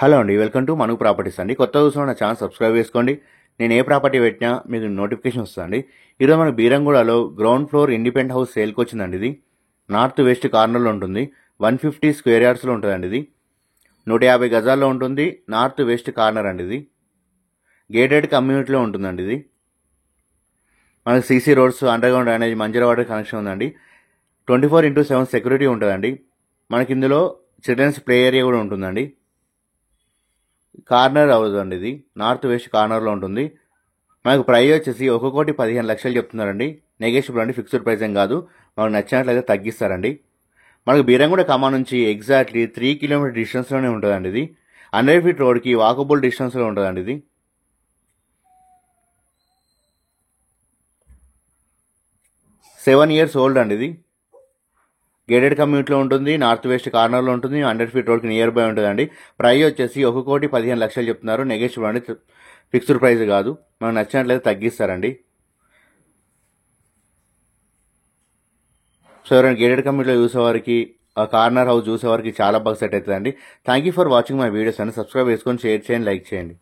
Hello అండి, welcome to Manu properties అండి. కొత్త చూసిన నా ఛానల్ సబ్స్క్రైబ్ చేసుకోండి. నేను ఏ ప్రాపర్టీ పెట్టినా మీకు నోటిఫికేషన్ వస్తుందండి. ఈరోజు మన బీరంగూడలో గ్రౌండ్ ఫ్లోర్ ఇండిపెండెంట్ హౌస్ సేల్కి వచ్చిందండి. ఇది నార్త్ వెస్ట్ కార్నర్లో ఉంటుంది. 150 స్క్వేర్ యార్డ్స్లో ఉంటుందండి. ఇది 150 గజాల్లో ఉంటుంది. నార్త్ వెస్ట్ కార్నర్ అండి. ఇది గేటెడ్ కమ్యూనిటీలో ఉంటుందండి. ఇది మనకి CC roads, underground drainage, Manjira water connection ఉందండి. 24/7 సెక్యూరిటీ ఉంటుందండి. మనకి ఇందులో చిల్డ్రన్స్ ప్లే ఏరియా కూడా ఉంటుందండి. కార్నర్ అవుతుందండి. ఇది నార్త్ వెస్ట్ కార్నర్లో ఉంటుంది. మనకు ప్రైస్ వచ్చేసి 1,15,00,000 చెప్తున్నారండి. నెగోషియబుల్ అండి, ఫిక్స్డ్ ప్రైస్ ఏం కాదు. మనకు నచ్చినట్లయితే తగ్గిస్తారండి. మనకు బీరంగూడ ఖమ్మం నుంచి ఎగ్జాక్ట్లీ 3 కిలోమీటర్ డిస్టెన్స్లోనే ఉంటుందండి. ఇది 100 ఫీట్ రోడ్కి వాకబుల్ డిస్టెన్స్లో ఉంటుందండి. ఇది 7 years ఓల్డ్ అండి. ఇది గేటెడ్ కమ్యూనిటీలో ఉంటుంది. నార్త్ వెస్ట్ కార్నర్లో ఉంటుంది. 100 ఫీట్ రోడ్కి నియర్ బై ఉంటుందండి. ప్రైస్ వచ్చేసి 1,15,00,000 చెప్తున్నారు. నెగోషియబుల్ అండి, ఫిక్స్డ్ ప్రైస్ కాదు. మనకు నచ్చినట్లయితే తగ్గిస్తారండి. సో ఎవరైనా గేటెడ్ కమ్యూనిటీలో చూసేవారికి, ఆ కార్నర్ హౌస్ చూసేవారికి చాలా బాగా సెట్ అవుతుందండి. Thank you for watching my videos అండి. సబ్స్క్రైబ్ చేసుకొని షేర్ చేయండి, లైక్ చేయండి.